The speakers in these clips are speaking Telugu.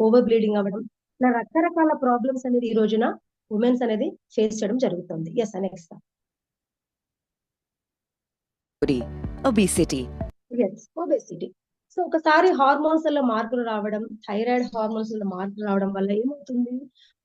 ఓవర్ బ్లీడింగ్ అవ్వడం, ఇలా రకరకాల ప్రాబ్లమ్స్ అనేది ఈ రోజున ఉమెన్స్ అనేది ఫేస్ చేయడం జరుగుతుంది. Yes next. obesity. Yes obesity. So ఒకసారి హార్మోన్స్ లో మార్పులు రావడం, థైరాయిడ్ హార్మోన్స్ లో మార్పులు రావడం వల్ల ఏమవుతుంది,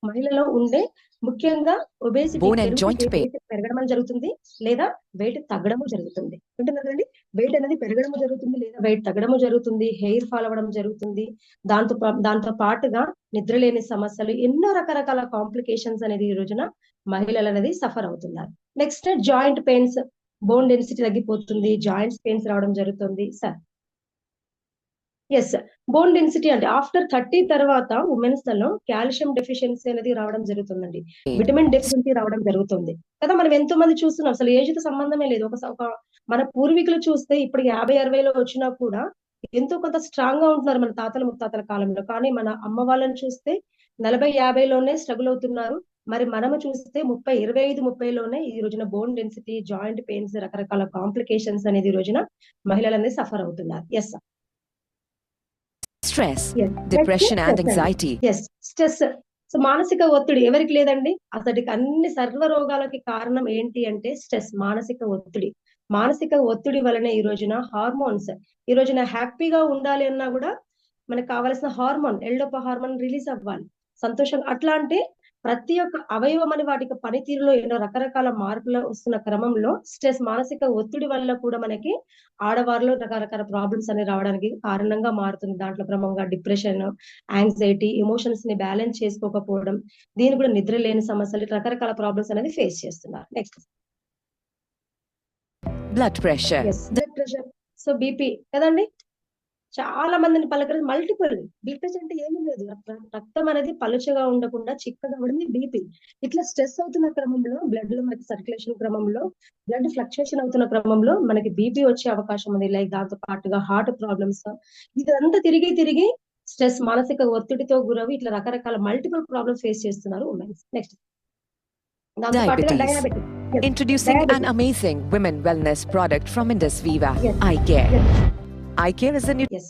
మహిళలో ఉండే ముఖ్యంగా obesity Bone and joint pain. పెరగడం జరుగుతుంది లేదా వెయిట్ తగ్గడము జరుగుతుంది. వింటున్నారు కదండి, వెయిట్ అనేది పెరగడము జరుగుతుంది లేదా వెయిట్ తగ్గడము జరుగుతుంది, హెయిర్ ఫాల్ అవ్వడం జరుగుతుంది. దాంతో పాటుగా నిద్రలేని సమస్యలు, ఎన్నో రకరకాల కాంప్లికేషన్స్ అనేది ఈ రోజున మహిళలు అనేది సఫర్ అవుతున్నారు. Next joint pains, bone density తగ్గిపోతుంది, జాయింట్స్ పెయిన్స్ రావడం జరుగుతుంది. సార్ ఎస్, బోన్ డెన్సిటీ అంటే ఆఫ్టర్ 30 తర్వాత ఉమెన్స్ లలో కాల్షియం డెఫిషియన్సీ అనేది రావడం జరుగుతుందండి, విటమిన్ డెఫిషియన్సీ రావడం జరుగుతుంది కదా. మనం ఎంతో మంది చూస్తున్నాం, అసలు ఏజ్ తో సంబంధమే లేదు. ఒక మన పూర్వీకులు చూస్తే ఇప్పుడు 50-60లో వచ్చినా కూడా ఎంతో కొంత స్ట్రాంగ్ గా ఉంటున్నారు మన తాతల ముత్తాతల కాలంలో. కానీ మన అమ్మ వాళ్ళని చూస్తే 40-50లోనే స్ట్రగుల్ అవుతున్నారు. మరి మనము చూస్తే 25-30లోనే ఈ రోజున బోన్ డెన్సిటీ, జాయింట్ పెయిన్స్, రకరకాల కాంప్లికేషన్స్ అనేది ఈ రోజున మహిళలు అనేది సఫర్ అవుతున్నారు. Yes Stress, depression and anxiety. Yes stress. So మానసిక ఒత్తిడి ఎవరికి లేదండి, అసలుకి అన్ని సర్వ రోగాలకి కారణం ఏంటి అంటే స్ట్రెస్, మానసిక ఒత్తిడి. మానసిక ఒత్తిడి వలన ఈ రోజున హార్మోన్స్, ఈ రోజున హ్యాపీగా ఉండాలి అన్నా కూడా మనకు కావాల్సిన హార్మోన్, ఎల్డోపా హార్మోన్ రిలీజ్ అవ్వాలి సంతోషంగా. అట్లా అంటే ప్రతి ఒక్క అవయవం అని వాటికి పనితీరులో ఎన్నో రకరకాల మార్పులు వస్తున్న క్రమంలో స్ట్రెస్, మానసిక ఒత్తిడి వల్ల కూడా మనకి ఆడవారిలో రకరకాల ప్రాబ్లమ్స్ అనేవి రావడానికి కారణంగా మారుతుంది. దాంట్లో క్రమంగా డిప్రెషన్, యాంగ్జైటీ, ఎమోషన్స్ ని బ్యాలెన్స్ చేసుకోకపోవడం, దీని కూడా నిద్ర లేని సమస్యలు, రకరకాల ప్రాబ్లమ్స్ అనేది ఫేస్ చేస్తున్నారు. Next Blood pressure. Blood pressure. So BP కదండి, చాలా మందిని పలకరి మల్టిపుల్. బ్లడ్ ప్రెషర్ అంటే ఏమీ లేదు, రక్తం అనేది పలుచగా ఉండకుండా చిక్కగా అవ్వడం బీపీ. ఇట్లా స్ట్రెస్ అవుతున్న క్రమంలో బ్లడ్ లో మనకి సర్క్యులేషన్ క్రమంలో బ్లడ్ ఫ్లక్చుయేషన్ అవుతున్న క్రమంలో మనకి బీపీ వచ్చే అవకాశం ఉంది. లైక్ దాంతో పాటుగా హార్ట్ ప్రాబ్లమ్స్, ఇదంతా తిరిగి స్ట్రెస్, మానసిక ఒత్తిడితో గురవి ఇట్లా రకరకాల మల్టిపుల్ ప్రాబ్లమ్స్ ఫేస్ చేస్తున్నారు ఉమెన్స్. నెక్స్ట్ దాంతో పాటుగా Diabetes. Introducing an amazing women wellness product from Indus Viva, Yes. Eye Care. Eye Care is a new yes.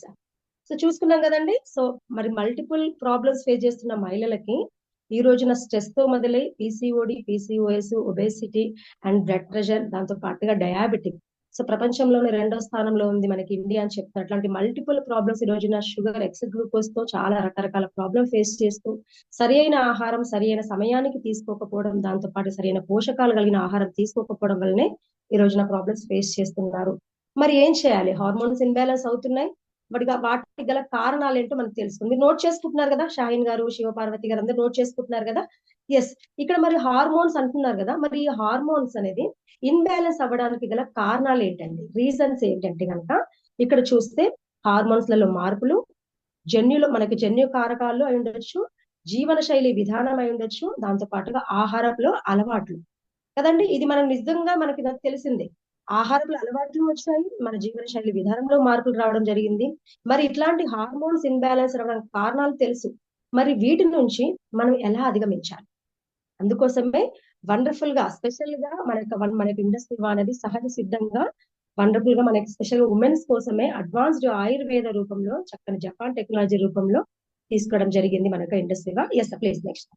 So చూసుకున్నాం కదండి. సో మరి మల్టిపుల్ ప్రాబ్లమ్స్ ఫేస్ చేస్తున్న మహిళలకి ఈ రోజున స్ట్రెస్ తో మొదలై PCOD, PCOS, obesity and blood pressure, దాంతో పాటుగా డయాబెటిక్. సో ప్రపంచంలోనే 2వ స్థానంలో ఉంది మనకి ఇండియా అని చెప్తారు. అట్లాంటి మల్టిపుల్ ప్రాబ్లమ్స్ ఈ రోజున షుగర్, గ్లూకోజ్ తో చాలా రకరకాల ప్రాబ్లమ్ ఫేస్ చేస్తూ సరి అయిన ఆహారం సరి అయిన సమయానికి తీసుకోకపోవడం, దాంతో పాటు సరైన పోషకాలు కలిగిన ఆహారం తీసుకోకపోవడం వల్లనే ఈ రోజున ప్రాబ్లమ్స్ ఫేస్ చేస్తున్నారు. మరి ఏం చేయాలి, హార్మోన్స్ ఇన్బ్యాలెన్స్ అవుతున్నాయి, వాటికి గల కారణాలు ఏంటో మనకు తెలుస్తుంది. మీరు నోట్ చేసుకుంటున్నారు కదా, షాహిన్ గారు, శివపార్వతి గారు అందరూ నోట్ చేసుకుంటున్నారు కదా. ఎస్, ఇక్కడ మరి హార్మోన్స్ అంటున్నారు కదా, మరి ఈ హార్మోన్స్ అనేది ఇన్బ్యాలెన్స్ అవ్వడానికి గల కారణాలు ఏంటండి, రీజన్స్ ఏంటంటే కనుక ఇక్కడ చూస్తే హార్మోన్స్ లలో మార్పులు, మనకి జన్యు కారకాలు అయి ఉండొచ్చు, జీవన శైలి విధానం అయి ఉండొచ్చు, దాంతో పాటుగా ఆహారంలో అలవాట్లు కదండి. ఇది మనం నిజంగా మనకి తెలిసిందే, ఆహారంలో అలవాట్లు వచ్చాయి, మన జీవన శైలి విధానంలో మార్పులు రావడం జరిగింది. మరి ఇట్లాంటి హార్మోన్స్ ఇన్బ్యాలెన్స్ రావడానికి కారణాలు తెలుసు, మరి వీటి నుంచి మనం ఎలా అధిగమించాలి, అందుకోసమే వండర్ఫుల్ గా స్పెషల్ గా మనకి ఇండస్ట్రీ అనేది సహజ సిద్ధంగా వండర్ఫుల్ గా మనకి స్పెషల్ ఉమెన్స్ కోసమే అడ్వాన్స్డ్ ఆయుర్వేద రూపంలో, చక్కని జపాన్ టెక్నాలజీ రూపంలో తీసుకోవడం జరిగింది మనకు ఇండస్ట్రీగా. Yes please next.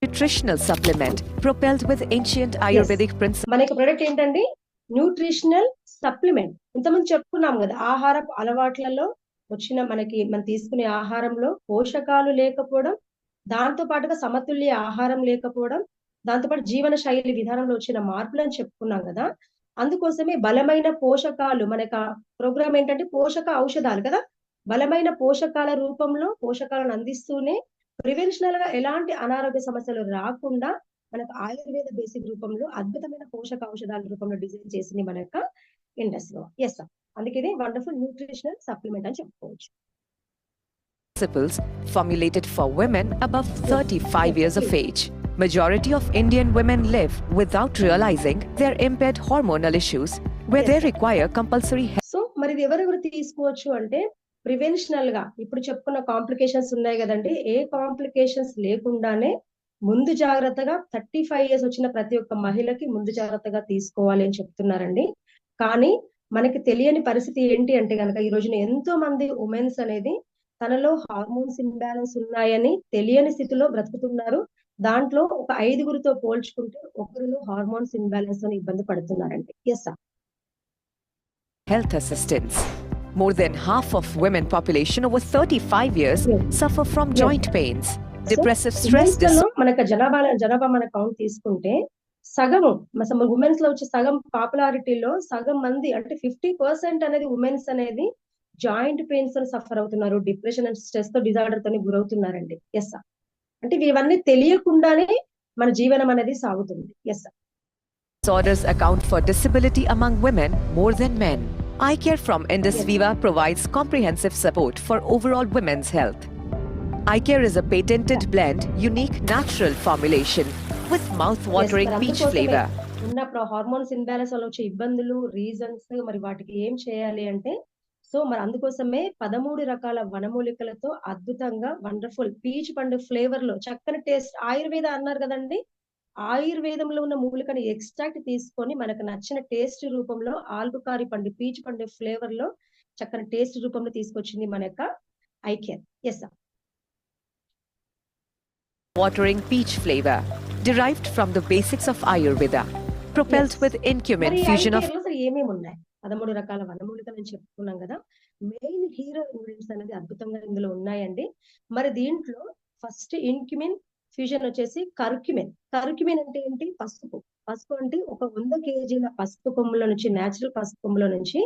nutritional supplement propelled with ancient Ayurvedic principles. మనకి ప్రొడక్ట్ ఏంటండి, న్యూట్రిషనల్ సప్లిమెంట్. ఇంతకుముందు చెప్పుకున్నాం కదా, ఆహారపు అలవాట్లలో వచ్చిన మనం తీసుకునే ఆహారంలో పోషకాలు లేకపోవడం, దాంతో పాటుగా సమతుల్య ఆహారం లేకపోవడం, దాంతో పాటు జీవన శైలి విధానంలో వచ్చిన మార్పులు అని చెప్పుకున్నాం కదా. అందుకోసమే బలమైన పోషకాలు, మనకు ప్రోగ్రామ్ ఏంటంటే పోషక ఔషధాలు కదా, బలమైన పోషకాల రూపంలో పోషకాలను అందిస్తూనే ప్రివెన్షనల్ గా ఎలాంటి అనారోగ్య సమస్యలు రాకుండా మనకు ఆయుర్వేద బేసిక్ రూపంలో అద్భుతమైన పోషక ఔషధాల రూపంలో డిజైన్ చేసింది మన యొక్క ఇండస్ట్రీ. ఎస్, అందుకే ఇది వండర్ఫుల్ న్యూట్రిషనల్ సప్లిమెంట్ అని చెప్పుకోవచ్చు. Principles formulated for women above 35 years of age. Majority of Indian women live without realizing their impaired hormonal issues, where they require compulsory help. So మరి ఇది ఎవరెవరు తీసుకోవచ్చు అంటే, ప్రివెన్షనల్ గా ఇప్పుడు చెప్పుకున్న కాంప్లికేషన్స్ ఉన్నాయి కదండి, ఏ కాంప్లికేషన్స్ లేకుండానే ముందు జాగ్రత్తగా 35 ఇయర్స్ వచ్చిన ప్రతి ఒక్క మహిళకి ముందు జాగ్రత్తగా తీసుకోవాలి అని చెప్తున్నారండి. కానీ మనకి తెలియని పరిస్థితి ఏంటి అంటే కనుక, ఈ రోజున ఎంతో మంది ఉమెన్స్ అనేది తనలో హార్మోన్స్ ఇంబ్యాలెన్స్ ఉన్నాయని తెలియని స్థితిలో బ్రతుకుతున్నారు. దాంట్లో ఒక 5గురితో పోల్చుకుంటే ఒకరిలో హార్మోన్స్ ఇంబ్యాలెన్స్ అని ఇబ్బంది పడుతున్నారండి. Yes sir. Health assistance. More than half of women population over 35 years Yes. suffer from Yes. joint pains, So, depressive stress women's లో మనకు జనాభా మన కౌంట్ తీసుకుంటే సగము ఉమెన్స్ లో వచ్చే సగం పాపులారిటీలో సగం మంది అంటే 50% అనేది ఉమెన్స్ అనేది జాయింట్ పెయిన్స్ తో సఫర్ అవుతున్నారు, డిప్రెషన్ అండ్ స్ట్రెస్ తో డిజార్డర్ తోని గురవుతున్నారండి. Yes sir. అంటే ఇవన్నీ తెలియకుండానే మన జీవనం అనేది సాగుతుంది. Yes sir. disorders account for disability among women more than men. Eye Care from Indus Yes. Viva provides comprehensive support for overall women's health. Eye Care is a patented blend, unique natural formulation with mouth-watering peach flavor. ఉన్న హార్మోన్స్ ఇంబ్యాలెన్స్ వల్ల వచ్చే ఇబ్బందులు, రీజన్స్, మరి వాటికి ఏం చేయాలి అంటే మరి అందుకోసమే 13 రకాల వనమూలికలతో అద్భుతంగా వండర్ఫుల్ పీచ్ పండు ఫ్లేవర్ లో చక్కని టేస్ట్, ఆయుర్వేద అన్నారు కదండి, ఆయుర్వేదంలో ఉన్న మూలికని ఎక్స్ట్రాక్ట్ తీసుకొని మనకు నచ్చిన టేస్ట్ రూపంలో ఆల్బుకారి పండు పీచ్ పండు ఫ్లేవర్ లో చక్కని టేస్ట్ రూపంలో తీసుకొచ్చింది మన యొక్క I care. Yes sir. Watering peach flavor, derived from the basics of Ayurveda, propelled Yes. with incumin మరి fusion of అసలు ఏమేమి ఉన్నాయి? 13 రకాల వనమూలికలు అని చెప్పుకున్నాం కదా. మెయిన్ హీరో ఇంగ్రీడియంట్స్ అనేది అద్భుతంగా ఇందులో ఉన్నాయండి. మరి దీంట్లో ఫస్ట్ ఇన్క్యుమిన్ ఫ్యూజన్ వచ్చేసి కర్క్యుమిన్. కర్క్యుమిన్ అంటే ఏంటి? పసుపు. పసుపు అంటే ఒక 100 కేజీల పసుపు కొమ్ముల నుంచి, నేచురల్ పసుపు కొమ్ముల నుంచి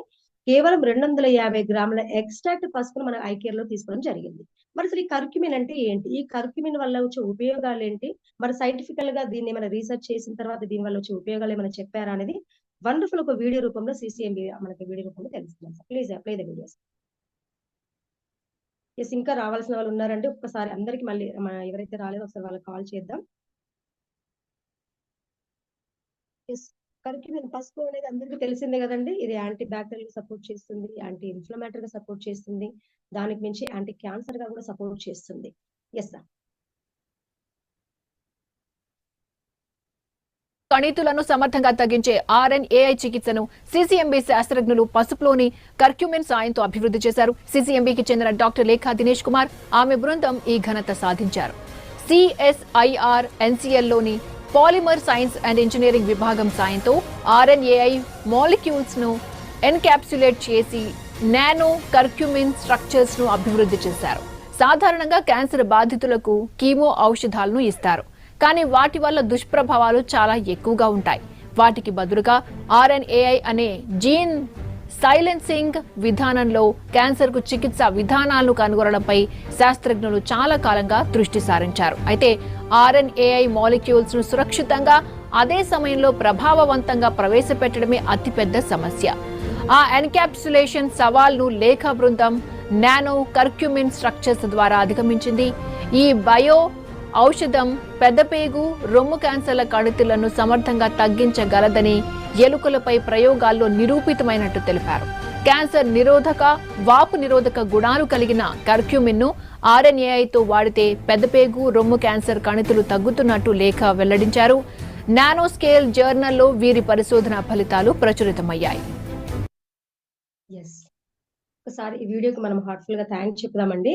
కేవలం 250 గ్రాముల ఎక్స్ట్రాక్ట్ పసుపును మన ఐకేర్ లో తీసుకోవడం జరిగింది. మరి అసలు ఈ కర్క్యుమిన్ అంటే ఏంటి? ఈ కర్క్యుమిన్ వల్ల వచ్చే ఉపయోగాలు ఏంటి? మరి సైంటిఫికల్ గా దీన్ని ఏమైనా రీసెర్చ్ చేసిన తర్వాత దీని వల్ల వచ్చే ఉపయోగాలు ఏమైనా చెప్పారా అనేది వండర్ఫుల్ ఒక వీడియో రూపంలో CCMB మనకి వీడియో రూపంలో తెలుస్తున్నాం sir. Please play the videos. Yes, ఇంకా రావాల్సిన వాళ్ళు ఉన్నారండి. ఒక్కసారి అందరికి మళ్ళీ ఎవరైతే రాలేదో ఒకసారి వాళ్ళకి కాల్ చేద్దాం. ఎస్, కర్క్యుమిన్ పసుపు అనేది అందరికీ తెలిసిందే కదండి. ఇది యాంటీ బ్యాక్టీరియల్ సపోర్ట్ చేస్తుంది, యాంటీ ఇన్ఫ్లమేటరీ గా సపోర్ట్ చేస్తుంది, దానికి మించి యాంటీ క్యాన్సర్ గా కూడా సపోర్ట్ చేస్తుంది. Yes sir. కణితులను సమర్థంగా తగ్గించే RNAi చికిత్సను CCMB శాస్త్రజ్ఞులు పసుపులోని కర్క్యుమిన్ సాయంతో అభివృద్ధి చేశారు. CCMBకి చెందిన డాక్టర్ లేఖా దినేష్ కుమార్, ఆమె బృందం ఈ ఘనత సాధించారు. CSIR NCLలోని పాలిమర్ సైన్స్ అండ్ ఇంజనీరింగ్ విభాగం సాయంతో RNAi మాలిక్యూల్స్ ను ఎన్కాప్సులేట్ చేసి నానో కర్క్యుమిన్ స్ట్రక్చర్స్ ను అభివృద్ధి చేశారు. సాధారణంగా క్యాన్సర్ బాధితులకు కీమో ఔషధాలను ఇస్తారు, కానీ వాటి వల్ల దుష్ప్రభావాలు చాలా ఎక్కువగా ఉంటాయి. వాటికి బదులుగా RNAi అనే జీన్ సైలెన్సింగ్ విధానంలో క్యాన్సర్ కు చికిత్స విధానాలను కనుగొనడంపై శాస్త్రజ్ఞులు చాలా కాలంగా దృష్టి సారించారు. అయితే RNAi మాలిక్యూల్స్ ను సురక్షితంగా అదే సమయంలో ప్రభావవంతంగా ప్రవేశపెట్టడమే అతిపెద్ద సమస్య. ఆ ఎన్కాప్సులేషన్ సవాల్ను లేఖా బృందం నానో కర్క్యుమిన్ స్ట్రక్చర్స్ ద్వారా అధిగమించింది. ఈ బయో ఔషధం పెద్దపేగు, రొమ్ము క్యాన్సర్ల కణితులను సమర్థంగా తగ్గించగలదని ఎలుకలపై ప్రయోగాల్లో నిరూపితమైనట్టు తెలిపారు. క్యాన్సర్ నిరోధక, వాపు నిరోధక గుణాలు కలిగిన కర్క్యుమిన్ ను RNAiతో వాడితే పెద్దపేగు, రొమ్ము క్యాన్సర్ కణితులు తగ్గుతున్నట్టు లేఖ వెల్లడించారు. నానో స్కేల్ జర్నల్లో వీరి పరిశోధన ఫలితాలు ప్రచురితమయ్యాయి. ఒకసారి ఈ వీడియోకి మనం హార్ట్ఫుల్ గా థ్యాంక్స్ చెప్దామండి.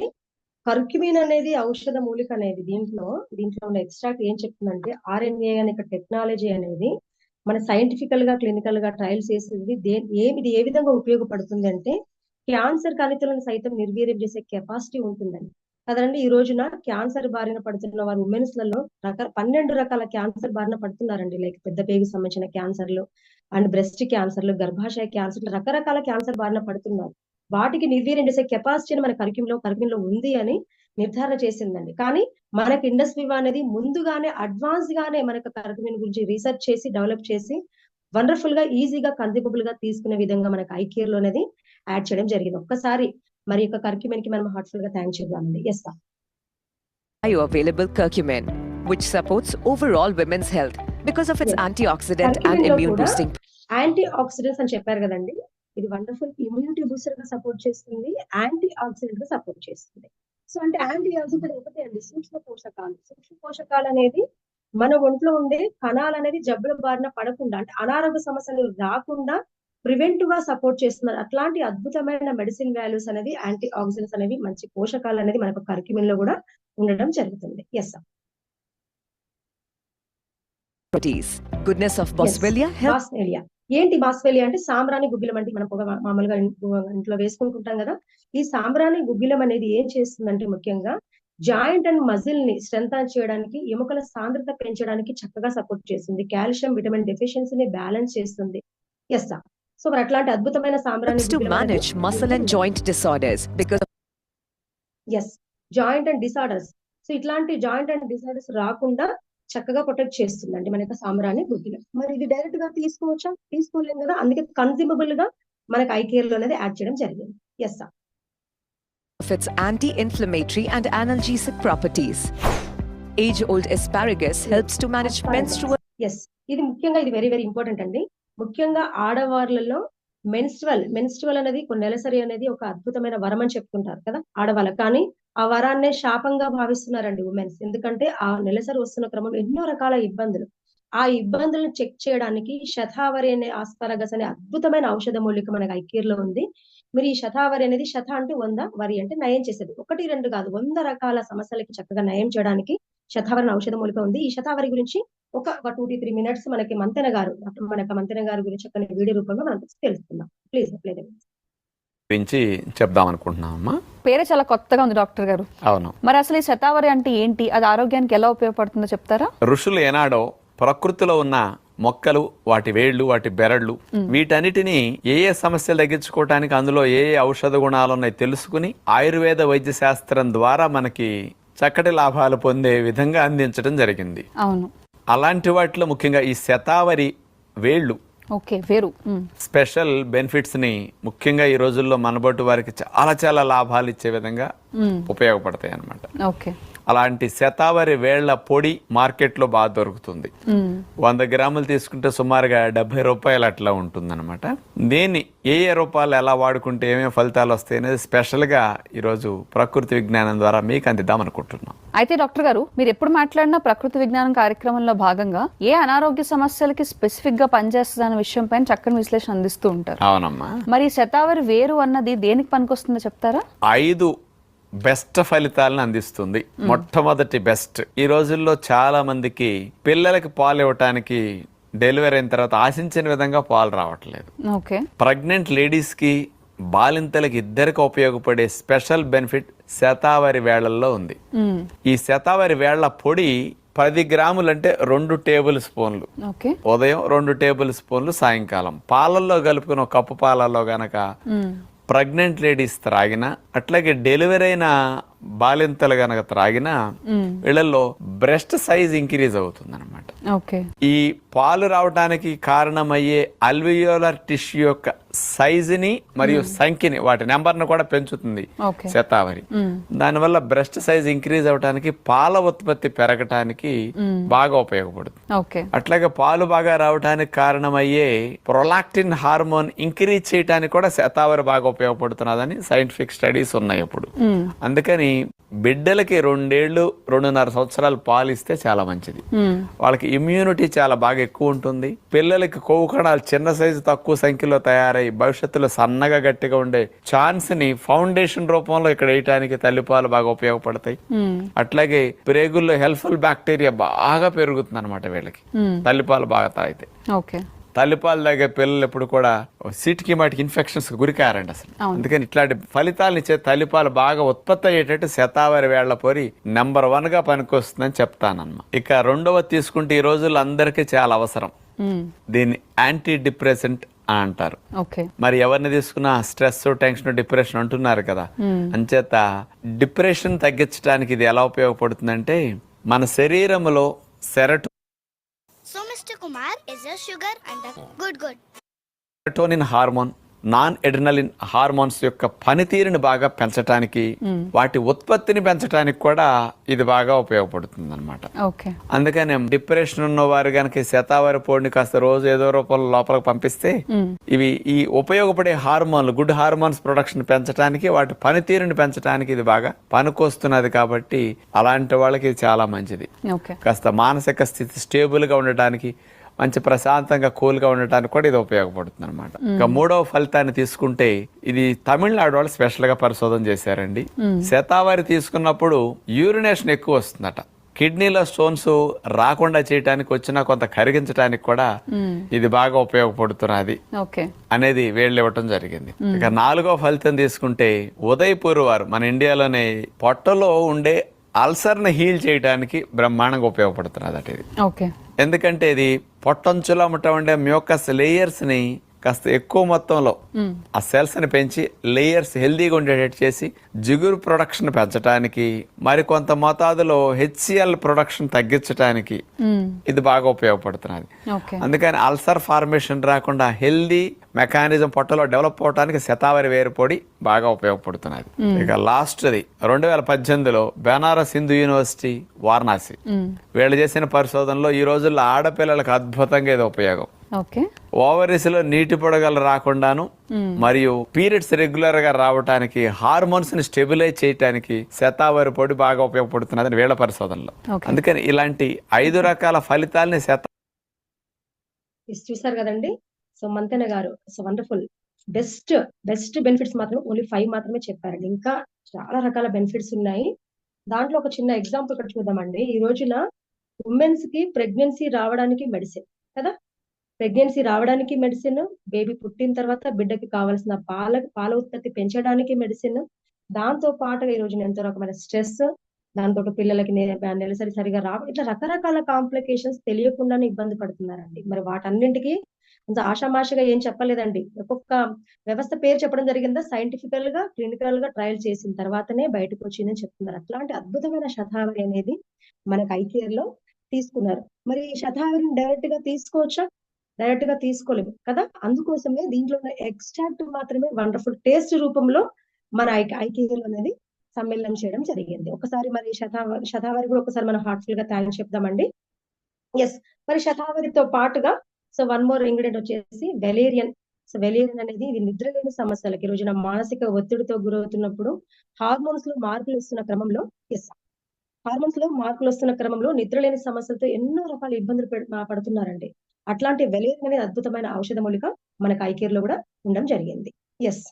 కర్క్యుమిన్ అనేది ఔషధ మూలిక అనేది దీంట్లో ఉన్న ఎక్స్ట్రాక్ట్ ఏం చెప్తుందంటే RNA అనే టెక్నాలజీ అనేది మన సైంటిఫికల్ గా, క్లినికల్ గా ట్రయల్స్ చేసేది ఇది ఏ విధంగా ఉపయోగపడుతుంది అంటే క్యాన్సర్ కణితులను సైతం నిర్వీర్యం చేసే కెపాసిటీ ఉంటుందండి కదండి. ఈ రోజున క్యాన్సర్ బారిన పడుతున్న వారు ఉమెన్స్ లలో 12 రకాల క్యాన్సర్ బారిన పడుతున్నారండి. లైక్ పెద్ద పేగు సంబంధించిన క్యాన్సర్లు అండ్ బ్రెస్ట్ క్యాన్సర్లు, గర్భాశయ క్యాన్సర్లు, రకరకాల క్యాన్సర్ బారిన పడుతున్నారు. వాటికి నిర్వీర్యం చేసే కెపాసిటీ మన కర్క్యుమిన్లో ఉంది అని నిర్ధారణ చేసిందండి. కానీ మనకి ఇండస్ వివా అనేది ముందుగానే అడ్వాన్స్ గానే మనకు కర్క్యుమిన్ గురించి రీసెర్చ్ చేసి డెవలప్ చేసి వండర్ఫుల్ గా, ఈజీగా, కన్జ్యూమబుల్ గా తీసుకునే విధంగా మనకు ఐ కేర్ లో అనేది యాడ్ చేయడం జరిగింది. ఒక్కసారి మరి యొక్క కర్క్యుమిన్ కి మనం హార్ట్ఫుల్ గా థ్యాంక్స్ చెప్దామండి. Yes sir. Bioavailable curcumin, which supports overall women's health because of its antioxidant and immune boosting. Antioxidants అని చెప్పారు కదండి, ఇది వండర్ఫుల్ ఇమ్యూనిటీ బూస్టర్ గా సపోర్ట్ చేస్తుంది, యాంటీ ఆక్సిడెంట్ గా సపోర్ట్ చేస్తుంది. సో అంటే యాంటీ ఆక్సిడెంట్ ఒకటే అండి, సూక్ష్మ పోషకాలు. సూక్ష్మ పోషకాలు అనేది మన ఒంట్లో ఉండే కణాలు అనేది జబ్బుల బారిన పడకుండా, అంటే అనారోగ్య సమస్యలు రాకుండా ప్రివెంటివ్ గా సపోర్ట్ చేస్తున్నారు. అట్లాంటి అద్భుతమైన మెడిసిన్ వాల్యూస్ అనేది, యాంటీ ఆక్సిడెంట్స్ అనేవి, మంచి పోషకాలు అనేది మనకు కరిక్యులం లో కూడా ఉండడం జరుగుతుంది. Yes sir. Goodness of Boswellia helps. Boswellia ఏంటి? బాస్వేలియా అంటే సాంబ్రాణి గుగ్గిలం. అంటే మనం పొగ మామూలుగా ఇంట్లో వేసుకుంటుంటాం కదా. ఈ సాంబ్రాణి గుగ్గిలం అనేది ఏం చేస్తుందంటే ముఖ్యంగా జాయింట్ అండ్ మజిల్ ని స్ట్రెంథన్ చేయడానికి, ఎముకల సాంద్రత పెంచడానికి చక్కగా సపోర్ట్ చేస్తుంది. కాల్షియం, విటమిన్ డెఫిషియన్సీని బ్యాలెన్స్ చేస్తుంది. Yes sir. సో మరి అట్లాంటి అద్భుతమైన సాంబ్రాణి To manage muscle and joint disorders because yes joint and disorders. So ఇట్లాంటి జాయింట్ అండ్ డిసార్డర్స్ రాకుండా చక్కగా ప్రొటెక్ట్ చేస్తుందండి మన యొక్క సాంబ్రాణి గుగ్గిలం. మరి ఇది డైరెక్ట్ గా తీసుకోవచ్చా? తీసుకోలేం కదా. అందుకే కన్జ్యూమబుల్ గా మనకి ఐ కేర్ లో అనేది యాడ్ చేయడం జరిగింది. Yes sir. of its anti-inflammatory and analgesic properties. Age-old asparagus helps to manage menstrual. Yes ఇది ముఖ్యంగా ఇది వెరీ వెరీ ఇంపార్టెంట్ అండి. ముఖ్యంగా ఆడవాళ్ళలో మెన్స్ట్రువల్ అనేది, కొన్ని నెలసరి అనేది ఒక అద్భుతమైన వరం అని చెప్పుకుంటారు కదా ఆడవాళ్ళకి. కానీ ఆ వరాన్నే శాపంగా భావిస్తున్నారండి ఉమెన్స్. ఎందుకంటే ఆ నెలసరి వస్తున్న క్రమంలో ఎన్నో రకాల ఇబ్బందులు, ఆ ఇబ్బందులను చెక్ చేయడానికి శతావరి అనే ఆస్పరగస్ అనే అద్భుతమైన ఔషధ మూలిక మనకి ఐకేర్ లో ఉంది. మీరు ఈ శతావరి అనేది, శత అంటే 100, వరి అంటే నయం చేసేది. 1, 2 కాదు, 100 రకాల సమస్యలకి చక్కగా నయం చేయడానికి శతావరి ఔషధ మూలిక ఉంది. ఈ శతావరి గురించి ఒక 2 to 3 minutes మనకి మంతెన గారు గురించి ఒక వీడియో రూపంలో మనం తెలుసుకుందాం. Please play the video. గురించి చెప్దాం అనుకుంటున్నామమ్మా. పేరే చాలా కొత్తగా ఉంది డాక్టర్ గారు. అవును. మరి అసలు ఈ శతావరి అంటే ఏంటి, అది ఆరోగ్యానికి ఎలా ఉపయోగపడుతుందో చెప్తారా? ఋషులు ఏనాడో ప్రకృతిలో ఉన్న మొక్కలు, వాటి వేళ్లు, వాటి బెరళ్ళు, వీటన్నిటిని ఏ సమస్యలు తగ్గించుకోవటానికి అందులో ఏ ఔషధ గుణాలు ఉన్నాయి తెలుసుకుని ఆయుర్వేద వైద్య శాస్త్రం ద్వారా మనకి చక్కటి లాభాలు పొందే విధంగా అందించడం జరిగింది. అవును. అలాంటి వాటిలో ముఖ్యంగా ఈ శతావరి వేళ్లు ఓకే, వేరు స్పెషల్ బెనిఫిట్స్ ని ముఖ్యంగా ఈ రోజుల్లో మనబోటు వారికి చాలా చాలా లాభాలు ఇచ్చే విధంగా ఉపయోగపడతాయి అన్నమాట. ఓకే. అలాంటి శతావరి వేళ్ల పొడి మార్కెట్ లో బాగా దొరుకుతుంది. 100 గ్రాములు తీసుకుంటే సుమారుగా 70 రూపాయలు అట్లా ఉంటుందన్నమాట. దీన్ని ఏ రూపాయలు ఎలా వాడుకుంటే ఏమేమి ఫలితాలు వస్తాయి అనేది స్పెషల్ గా ఈ రోజు ప్రకృతి విజ్ఞానం ద్వారా మీకు అందిద్దాం అనుకుంటున్నాం. అయితే డాక్టర్ గారు, మీరు ఎప్పుడు మాట్లాడినా ప్రకృతి విజ్ఞానం కార్యక్రమంలో భాగంగా ఏ అనారోగ్య సమస్యలకి స్పెసిఫిక్ గా పనిచేస్తుంది అనే విషయం పైన చక్కని విశ్లేషణ అందిస్తూ ఉంటారు. అవునమ్మా. మరి శతావరి వేరు అన్నది దేనికి పనికొస్తుందో చెప్తారా? 5 బెస్ట్ ఫలితాలను అందిస్తుంది. మొట్టమొదటి బెస్ట్, ఈ రోజుల్లో చాలా మందికి పిల్లలకి పాలు ఇవ్వటానికి డెలివరీ అయిన తర్వాత ఆశించిన విధంగా పాలు రావట్లేదు. ఓకే. ప్రెగ్నెంట్ లేడీస్ కి, బాలింతలకి ఇద్దరికి ఉపయోగపడే స్పెషల్ బెనిఫిట్ శతావరి వేళ్లలో ఉంది. ఈ శతావరి వేళ్ల పొడి 10 గ్రాములు అంటే 2 టేబుల్ స్పూన్లు ఉదయం, 2 టేబుల్ స్పూన్లు సాయంకాలం పాలల్లో కలుపుకుని ఒక కప్పు పాలల్లో గనక ప్రెగ్నెంట్ లేడీస్ త్రాగినా, అట్లాగే డెలివరీ అయిన బాలింతలు గనక త్రాగినా వీళ్ళల్లో బ్రెస్ట్ సైజ్ ఇంక్రీజ్ అవుతుంది అనమాట. ఈ పాలు రావడానికి కారణమయ్యే అల్వియోలర్ టిష్యూ యొక్క సైజుని మరియు సంఖ్యని, వాటి నెంబర్ ను కూడా పెంచుతుంది శతావరి. దానివల్ల బ్రెస్ట్ సైజ్ ఇంక్రీజ్ అవడానికి, పాల ఉత్పత్తి పెరగటానికి బాగా ఉపయోగపడుతుంది. అట్లాగే పాలు బాగా రావడానికి కారణమయ్యే ప్రొలాక్టిన్ హార్మోన్ ఇంక్రీజ్ చేయడానికి కూడా శతావరి బాగా ఉపయోగపడుతున్నదని సైంటిఫిక్ స్టడీస్ ఉన్నాయి ఇప్పుడు. అందుకని బిడ్డలకి 2 ఏళ్ళు 2.5 సంవత్సరాలు పాలు ఇస్తే చాలా మంచిది. వాళ్ళకి ఇమ్యూనిటీ చాలా బాగా ఎక్కువ ఉంటుంది. పిల్లలకి కొవ్వు కణాలు చిన్న సైజు తక్కువ సంఖ్యలో తయారై భవిష్యత్తులో సన్నగా గట్టిగా ఉండే ఛాన్స్ ని ఫౌండేషన్ రూపంలో ఇక్కడ వేయటానికి తల్లిపాలు బాగా ఉపయోగపడతాయి. అట్లాగే ప్రేగుల్లో హెల్ప్ఫుల్ బ్యాక్టీరియా బాగా పెరుగుతుంది అనమాట వీళ్ళకి తల్లిపాలు బాగా తాగితే. తల్లిపాలు తాగే పిల్లలు ఎప్పుడు కూడా సిటికి మాటికి ఇన్ఫెక్షన్స్ గురికారండి అసలు. అందుకని ఇట్లాంటి ఫలితాలను ఇచ్చే తల్లిపాలు బాగా ఉత్పత్తి అయ్యేటట్టు శతావరి వేళ్ల పొరి నెంబర్ 1 గా పనికొస్తుందని చెప్తానమ్మా. ఇక 2వ తీసుకుంటే ఈ రోజుల్లో అందరికీ చాలా అవసరం. దీన్ని యాంటీ డిప్రెసెంట్ అని అంటారు. మరి ఎవరిని తీసుకున్నా స్ట్రెస్, టెన్షన్, డిప్రెషన్ అంటున్నారు కదా. అంచేత డిప్రెషన్ తగ్గించడానికి ఇది ఎలా ఉపయోగపడుతుందంటే, మన శరీరంలో serotonin hormone, non adrenaline hormones యొక్క పనితీరుని బాగా పెంచడానికి, వాటి ఉత్పత్తిని పెంచడానికి కూడా ఇది బాగా ఉపయోగపడుతుంది అనమాట. అందుకని డిప్రెషన్ ఉన్న వారు కనుక శతావరి పొడిని కాస్త రోజు ఏదో రూపంలో లోపలికి పంపిస్తే ఇవి ఈ ఉపయోగపడే హార్మోన్లు, గుడ్ హార్మోన్స్ ప్రొడక్షన్ పెంచడానికి, వాటి పనితీరుని పెంచడానికి ఇది బాగా పనికొస్తున్నది. కాబట్టి అలాంటి వాళ్ళకి ఇది చాలా మంచిది. కాస్త మానసిక స్థితి స్టేబుల్ గా ఉండటానికి, మంచి ప్రశాంతంగా కూల్గా ఉండటానికి కూడా ఇది ఉపయోగపడుతుంది అనమాట. ఇక మూడవ ఫలితాన్ని తీసుకుంటే ఇది తమిళనాడు వాళ్ళు స్పెషల్గా పరిశోధన చేశారండి. శతావరి తీసుకున్నప్పుడు యూరినేషన్ ఎక్కువ వస్తుందట. కిడ్నీలో స్టోన్స్ రాకుండా చేయడానికి వచ్చినా కొంత కరిగించడానికి కూడా ఇది బాగా ఉపయోగపడుతున్నది అనేది వీళ్ళు ఇవ్వటం జరిగింది. ఇక నాలుగో ఫలితం తీసుకుంటే ఉదయపూర్ వారు మన ఇండియాలోనే పొట్టలో ఉండే అల్సర్ని హీల్ చేయడానికి బ్రహ్మాండంగా ఉపయోగపడుతున్నది అట ఇది. ఎందుకంటే ఇది పొట్టంచులో ఉండే మ్యూకస్ లేయర్స్ ని కాస్త ఎక్కువ మొత్తంలో ఆ సెల్స్ ని పెంచి లేయర్స్ హెల్దీగా ఉండేటట్టు చేసి జిగురు ప్రొడక్షన్ పెంచడానికి మరికొంత మోతాదులో HCl ప్రొడక్షన్ తగ్గించడానికి ఇది బాగా ఉపయోగపడుతున్నది. అందుకని అల్సర్ ఫార్మేషన్ రాకుండా హెల్దీ మెకానిజం పొట్టలో డెవలప్ అవడానికి శతావరి వేరు పొడి బాగా ఉపయోగపడుతున్నది. ఇక లాస్ట్ది 2018లో బెనారస్ హిందూ యూనివర్సిటీ వారణాసి వీళ్ళు చేసిన పరిశోధనలో ఈ రోజుల్లో ఆడపిల్లలకు అద్భుతంగా ఇది ఉపయోగం. ఓవరీస్ లో నీటి పొడగలు రాకుండాను మరియు పీరియడ్స్ రెగ్యులర్ గా రావడానికి హార్మోన్స్ ని స్టెబిలైజ్ చేయడానికి శతావరి పొడి బాగా ఉపయోగపడుతున్నది వీళ్ళ పరిశోధనలో. అందుకని ఇలాంటి 5 రకాల ఫలితాలని చూసారు కదండి. సో మంతెన గారు సో వండర్ఫుల్. బెస్ట్ బెనిఫిట్స్ మాత్రం ఓన్లీ 5 మాత్రమే చెప్పారండి. ఇంకా చాలా రకాల బెనిఫిట్స్ ఉన్నాయి. దాంట్లో ఒక చిన్న ఎగ్జాంపుల్ ఇక్కడ చూద్దామండి. ఈ రోజున ఉమెన్స్ కి ప్రెగ్నెన్సీ రావడానికి మెడిసిన్ కదా, ప్రెగ్నెన్సీ రావడానికి మెడిసిన్, బేబీ పుట్టిన తర్వాత బిడ్డకి కావాల్సిన పాల ఉత్పత్తి పెంచడానికి మెడిసిన్, దాంతో పాటుగా ఈ రోజున ఎంతో రకమైన స్ట్రెస్, దాంతో పిల్లలకి నెలసరి సరిగా ఇట్లా రకరకాల కాంప్లికేషన్స్ తెలియకుండానే ఇబ్బంది పడుతున్నారండి. మరి వాటన్నింటికి అంత ఆషామాషిగా ఏం చెప్పలేదండి. ఒక్కొక్క వ్యవస్థ పేరు చెప్పడం జరిగిందా, సైంటిఫికల్ గా క్లినికల్ గా ట్రయల్ చేసిన తర్వాతనే బయటకు వచ్చిందని చెప్తున్నారు. అట్లాంటి అద్భుతమైన శతావరి అనేది మనకు ఐకేర్ లో తీసుకున్నారు. మరి ఈ శతావరిని డైరెక్ట్ గా తీసుకోవచ్చా? డైరెక్ట్ గా తీసుకోలేము కదా. అందుకోసమే దీంట్లో ఉన్న ఎక్స్ట్రాక్ట్ మాత్రమే వండర్ఫుల్ టేస్ట్ రూపంలో మన ఐకేర్ అనేది సమ్మేళనం చేయడం జరిగింది. ఒకసారి మరి శతావరి కూడా ఒకసారి మనం హార్ట్ఫుల్ గా థ్యాంక్స్ చెప్దామండి. ఎస్, మరి శతావరితో పాటుగా సో 1 మోర్ ఇంగ్రీడియంట్ వచ్చేసి వెలేరియన్. సో వెలేరియన్ అనేది ఇది నిద్రలేని సమస్యలకి, ఈ రోజున మానసిక ఒత్తిడితో గురవుతున్నప్పుడు హార్మోన్స్ లో మార్పులు వస్తున్న క్రమంలో నిద్రలేని సమస్యలతో ఎన్నో రకాల ఇబ్బందులు పడుతున్నారండి. అట్లాంటి వెలేరియన్ అనేది అద్భుతమైన ఔషధ మూలిక మనకు ఐకేర్ లో కూడా ఉండడం జరిగింది. Yes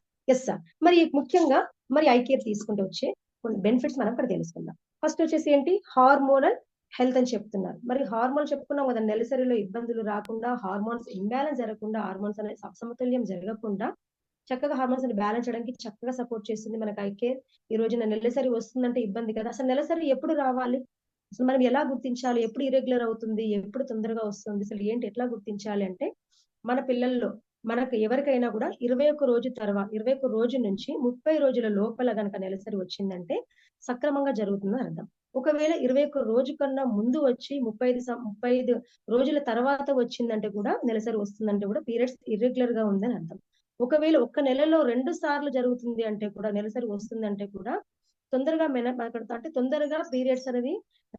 sir. మరి ముఖ్యంగా మరి ఐకేర్ తీసుకుంటూ వచ్చే కొన్ని బెనిఫిట్స్ మనం ఇక్కడ తెలుసుకుందాం. ఫస్ట్ వచ్చేసి ఏంటి, హార్మోనల్ హెల్త్ అని చెప్తున్నారు. మరి హార్మోన్ చెప్పుకున్నాం కదా, నెలసరిలో ఇబ్బందులు రాకుండా, హార్మోన్స్ ఇంబ్యాలెన్స్ జరగకుండా, హార్మోన్స్ అనేది సమతుల్యం జరగకుండా చక్కగా హార్మోన్స్ ని బ్యాలెన్స్ చేయడానికి చక్కగా సపోర్ట్ చేస్తుంది మనకు ఐకేర్. ఈ రోజున నెలసరి వస్తుందంటే ఇబ్బంది కదా, అసలు నెలసరి ఎప్పుడు రావాలి, అసలు మనం ఎలా గుర్తించాలి, ఎప్పుడు ఇరెగ్యులర్ అవుతుంది, ఎప్పుడు తొందరగా వస్తుంది, అసలు ఏంటి ఎట్లా గుర్తించాలి అంటే మన పిల్లల్లో మనకు ఎవరికైనా కూడా 21 రోజు నుంచి 30 రోజుల లోపల గనక నెలసరి వచ్చిందంటే సక్రమంగా జరుగుతుందని అర్థం. ఒకవేళ 21 రోజు కన్నా ముందు వచ్చి 35 రోజుల తర్వాత వచ్చిందంటే కూడా నెలసరి వస్తుందంటే కూడా పీరియడ్స్ ఇర్రెగ్యులర్ గా ఉందని అర్థం. ఒకవేళ ఒక్క నెలలో 2 సార్లు జరుగుతుంది అంటే కూడా నెలసరి వస్తుందంటే కూడా తొందరగా పీరియడ్స్ అనేది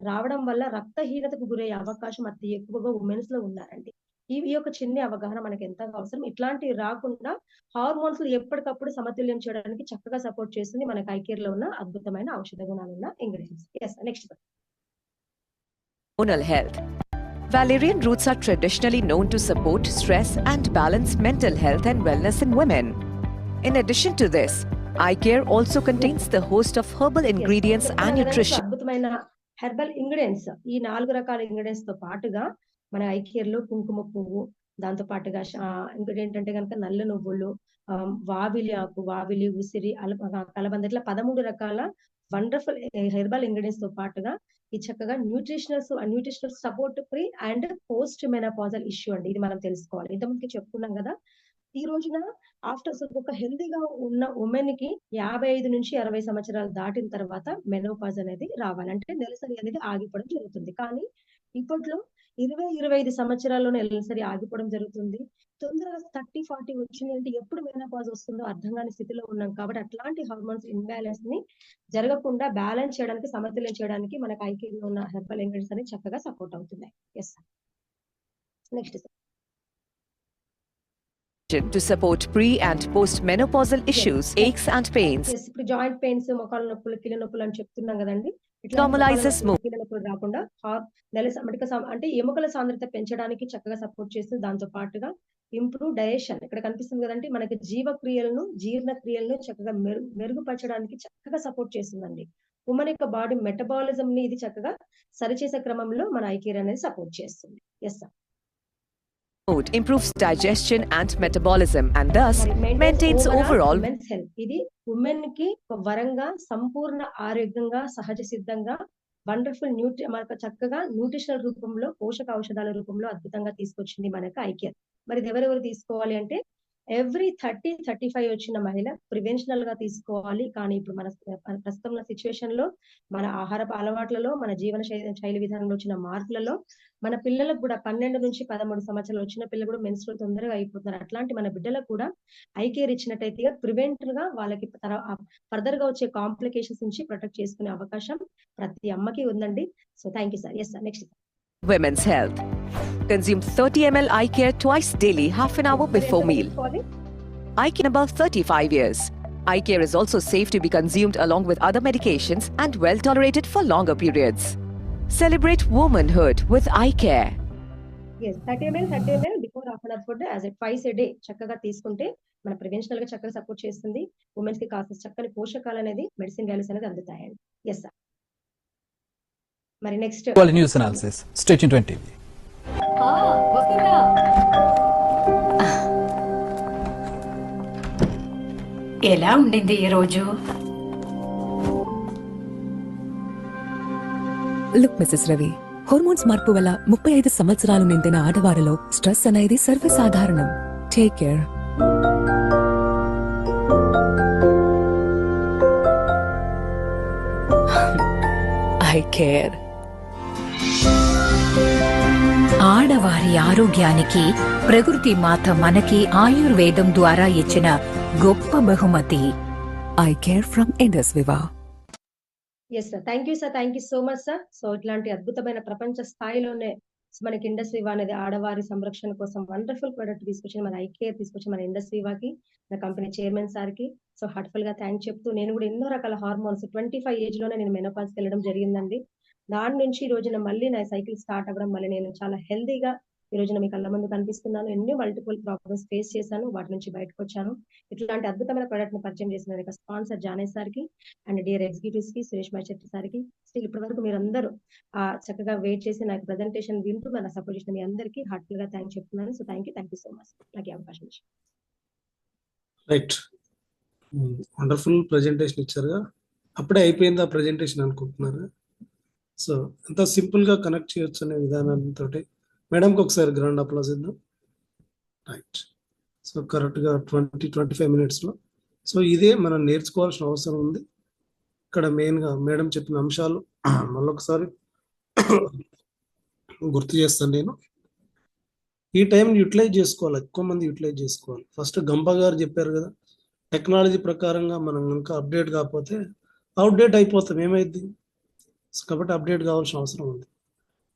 రావడం వల్ల రక్తహీనతకు గురయ్యే అవకాశం అతి ఎక్కువగా ఉమెన్స్ లో ఉన్నారండి. ఈ యొక్క చిన్న అవగాహన మనకి ఎంత అవసరం. ఇట్లాంటివి రాకుండా హార్మోన్స్ ఎప్పటికప్పుడు సమతుల్యం చేయడానికి చక్కగా సపోర్ట్ చేస్తుంది మనకి ఐకేర్ లో ఉన్న అద్భుతమైన ఔషధ గుణాలు ఉన్న ingredients. Yes, next. Hormonal health. Valerian roots are traditionally known to support stress and balance mental health and wellness in women. In addition to this, iCare also contains the host of herbal ingredients and nutrition. అద్భుతమైన హెర్బల్ ఇంగ్రీడియంట్స్, ఈ 4 రకాల ఇంగ్రీడియంట్స్ తో పాటుగా మన ఐకేర్ లో కుంకుమ పువ్వు, దాంతో పాటుగా ఇంకోటి ఏంటంటే కనుక నల్ల నువ్వులు, వావిలి ఆకు, వావిలి, ఉసిరి, కలబంద, ఇట్లా 13 రకాల వండర్ఫుల్ హెర్బల్ ఇంగ్రీడియంట్స్ తో పాటుగా ఈ చక్కగా nutritional support pre and post menopausal issue అండి. ఇది మనం తెలుసుకోవాలి. ఇంతకుముందుకి చెప్పుకున్నాం కదా, ఈ రోజున ఆఫ్టర్ ఒక హెల్తీగా ఉన్న ఉమెన్ కి 55 నుంచి 60 సంవత్సరాలు దాటిన తర్వాత మెనోపాజ్ అనేది రావాలి, అంటే నెలసరి అనేది ఆగిపోవడం జరుగుతుంది. కానీ ఇప్పట్లో 20-25 సంవత్సరాల్లోనే నెలసరి ఆగిపోవడం జరుగుతుంది. తొందరగా 30-40 వచ్చింది అంటే ఎప్పుడు మెనోపాజ్ వస్తుందో అర్థం కాని స్థితిలో ఉన్నాం. కాబట్టి అట్లాంటి హార్మోన్స్ ఇంబ్యాలెన్స్ ని జరగకుండా బ్యాలెన్స్ చేయడానికి, సమతుల్యం చేయడానికి మనకు ఐకేర్ లో ఉన్న హెర్బల్ ఇంగ్రీడియంట్స్ అనేది చక్కగా సపోర్ట్ అవుతున్నాయి. Yes sir. Next sir. to support pre- and post-menopausal issues, aches and pains. Yes, ఇప్పుడు జాయింట్ పెయిన్స్, మోకాళ్ళ నొప్పులు, కీళ్ళ నొప్పులు అని చెప్తున్నాం కదండి. ఇట్లా Normalizes కీళ్ళ నొప్పులు రాకుండా అంటే ఎముకల సాంద్రత పెంచడానికి చక్కగా సపోర్ట్ చేస్తుంది. దాంతో పాటుగా ఇంప్రూవ్ డైజెషన్, ఇక్కడ కనిపిస్తుంది కదండి, మనకి జీర్ణ క్రియలను చక్కగా మెరుగుపరచడానికి చక్కగా సపోర్ట్ చేస్తుందండి. ఉమెన్ యొక్క బాడీ మెటబాలిజం ని ఇది చక్కగా సరిచేసే క్రమంలో మన ఐ కేర్ అనేది సపోర్ట్ చేస్తుంది. Yes sir. Improves digestion and metabolism and thus maintains overall health. ఇది ఉమెన్ కి ఒక వరంగా సంపూర్ణ ఆరోగ్యంగా సహజ సిద్ధంగా వండర్ఫుల్ మనకు చక్కగా న్యూట్రిషనల్ రూపంలో, పోషక ఔషధాల రూపంలో అద్భుతంగా తీసుకొచ్చింది మనకు ఐ కేర్. మరి ఇది ఎవరెవరు తీసుకోవాలి అంటే ఎవ్రీ 30-35 వచ్చిన మహిళ ప్రివెన్షనల్ గా తీసుకోవాలి. కానీ ఇప్పుడు మన ప్రస్తుతం ఉన్న సిచ్యువేషన్ లో, మన ఆహారపు అలవాట్లలో, మన జీవన శైలి విధానంలో వచ్చిన మార్పులలో మన పిల్లలకు కూడా 12 నుంచి 13 సంవత్సరాలు వచ్చిన పిల్లలు కూడా మెన్స్ట్రువల్ తొందరగా అయిపోతున్నారు. అట్లాంటి మన బిడ్డలకు కూడా ఐ కేర్ ఇచ్చినట్టయితే ప్రివెంట్ గా వాళ్ళకి ఫర్దర్ గా వచ్చే కాంప్లికేషన్స్ నుంచి ప్రొటెక్ట్ చేసుకునే అవకాశం ప్రతి అమ్మకి ఉందండి. So thank you sir. Yes sir. Next women's health. Consume 30 ml eye care twice daily, half an hour before meal. Eye care above 35 years. Eye care is also safe to be consumed along with other medications and well tolerated for longer periods. Celebrate womanhood with eye care. yes 30 ml before half an hour food as a twice a day చక్కగా తీసుకుంటే మన ప్రివెన్షనల్ గా చక్కగా సపోర్ట్ చేస్తుంది. ఉమెన్స్ కి కాస్త చక్కని పోషకాలు అనేది, మెడిసిన్ వాల్యూస్ అనేది అందుతాయండి. Yes sir. మరి నెక్స్ట్ న్యూస్ అనాలిసిస్ స్టేట్ 20. ఎలా ఉండింది ఈ రోజు? లుక్ మిసెస్ రవి, హార్మోన్స్ మార్పు వల్ల 35 సంవత్సరాలు నిండిన ఆడవారిలో స్ట్రెస్ అనేది సర్వసాధారణం. Take care. I care. ఆడవారి ఆరోగ్యానికి ప్రకృతి మాత మనకి ఆయుర్వేదం ద్వారా ఇచ్చిన గొప్ప బహుమతి. Eye care from Indus Viva. Yes sir. Thank you sir. Thank you so much sir. So ఇట్లాంటి అద్భుతమైన ప్రపంచ స్థాయిలోనే మనకి ఇండస్ వివా అనేది ఆడవారి సంరక్షణ కోసం వండర్ఫుల్ ప్రొడక్ట్ తీసుకొచ్చి మన ఐ కేర్ తీసుకొచ్చి మన ఇండస్ వివాకి, మన కంపెనీ చైర్మన్ సార్ కి సో హార్ట్ఫుల్ గా థ్యాంక్ చెప్తూ, నేను కూడా ఎన్నో రకాల హార్మోన్స్ 25 ఏజ్ లోనే నేను మెనోపాజ్కి వెళ్ళడం జరిగిందండి. దాని నుంచి ఈ రోజున మళ్ళీ నా సైకిల్ స్టార్ట్ అవ్వడం, మళ్ళీ నేను చాలా హెల్దీగా ఈ రోజున మీ కళ్ళ ముందు కనిపిస్తున్నాను. ఎన్నో మల్టిపుల్ ప్రాబ్లమ్స్ ఫేస్ చేశాను, వాటి నుంచి బయటకు వచ్చాను. ఇట్లాంటి అద్భుతమైన ప్రొడక్ట్ ని పరిచయం చేసిన స్పాన్సర్ జానే సార్ కి అండ్ డియర్ ఎగ్జిక్యూటివ్స్ కి, సురేష్ మచ్చర్తి సార్ కి, స్టిల్ ఇప్పటి వరకు మీరు అందరూ చక్కగా వెయిట్ చేసి నాకు ప్రెజెంటేషన్ వింటూ మన సపోర్ట్ చేసిన మీ అందరికీ హార్ట్ఫుల్ గా థ్యాంక్ చెప్తున్నాను. So thank you so much నాకు ఈ అవకాశం ఇచ్చారు. రైట్, వండర్ఫుల్ ప్రెజెంటేషన్ ఇచ్చారుగా. అప్పుడే అయిపోయింది ఆ ప్రెజెంటేషన్ అనుకుంటున్నారు. సో ఎంత సింపుల్ గా కనెక్ట్ చేయొచ్చు అనే విధానంతో మేడంకి ఒకసారి గ్రౌండ్ అప్లాజ్ ఇద్దాం. రైట్, సో కరెక్ట్గా 20-25 మినిట్స్లో. సో ఇదే మనం నేర్చుకోవాల్సిన అవసరం ఉంది. ఇక్కడ మెయిన్గా మేడం చెప్పిన అంశాలు మళ్ళొకసారి గుర్తు చేస్తాను నేను. ఈ టైంని యూటిలైజ్ చేసుకోవాలి, ఎక్కువ మంది యూటిలైజ్ చేసుకోవాలి. ఫస్ట్ గంప గారు చెప్పారు కదా, టెక్నాలజీ ప్రకారంగా మనం ఇంకా అప్డేట్ కాకపోతే అవుట్డేట్ అయిపోతాం, ఏమైంది. కాబట్టి అప్డేట్ కావాల్సిన అవసరం ఉంది.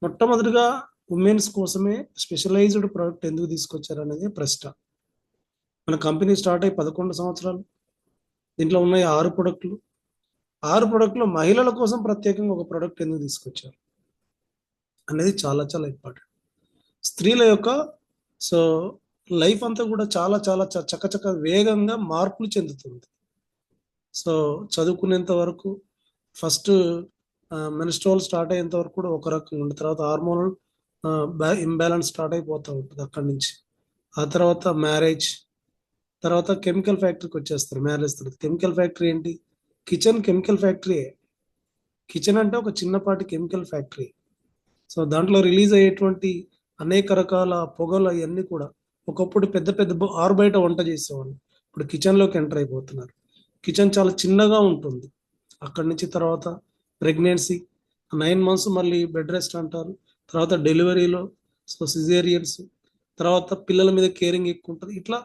మొట్టమొదటిగా ఉమెన్స్ కోసమే స్పెషలైజ్డ్ ప్రోడక్ట్ ఎందుకు తీసుకొచ్చారు అనేది ప్రశ్న. మన కంపెనీ స్టార్ట్ అయ్యి 11 సంవత్సరాలు. దీంట్లో ఉన్నాయి 6 ప్రొడక్ట్లు. 6 ప్రొడక్ట్లో మహిళల కోసం ప్రత్యేకంగా ఒక ప్రోడక్ట్ ఎందుకు తీసుకొచ్చారు అనేది చాలా చాలా ఇంపార్టెంట్. స్త్రీల యొక్క సో లైఫ్ అంతా కూడా చాలా చాలా చక్కచక్క వేగంగా మార్పులు చెందుతుంది. సో చదువుకునేంత వరకు ఫస్ట్ మెన్స్ట్రువల్ స్టార్ట్ అయ్యేంత వరకు కూడా ఒక రకంగా ఉంటుంది. తర్వాత హార్మోనల్ ఇంబ్యాలెన్స్ స్టార్ట్ అయిపోతూ ఉంటుంది అక్కడి నుంచి. ఆ తర్వాత మ్యారేజ్, తర్వాత కెమికల్ ఫ్యాక్టరీకి వచ్చేస్తారు. మ్యారేజ్ తర్వాత కెమికల్ ఫ్యాక్టరీ ఏంటి? కిచెన్ కెమికల్ ఫ్యాక్టరీయే. కిచెన్ అంటే ఒక చిన్నపాటి కెమికల్ ఫ్యాక్టరీ. సో దాంట్లో రిలీజ్ అయ్యేటువంటి అనేక రకాల పొగలు అవన్నీ కూడా ఒకప్పుడు పెద్ద పెద్ద ఆరుబయట వంట చేసేవాళ్ళు, ఇప్పుడు కిచెన్లోకి ఎంటర్ అయిపోతున్నారు. కిచెన్ చాలా చిన్నగా ఉంటుంది. అక్కడి నుంచి తర్వాత ప్రెగ్నెన్సీ 9 months మళ్ళీ బెడ్ రెస్ట్ అంటారు. తర్వాత డెలివరీలో సో సిజేరియన్స్, తర్వాత పిల్లల మీద కేరింగ్ ఎక్కువ ఉంటుంది. ఇట్లా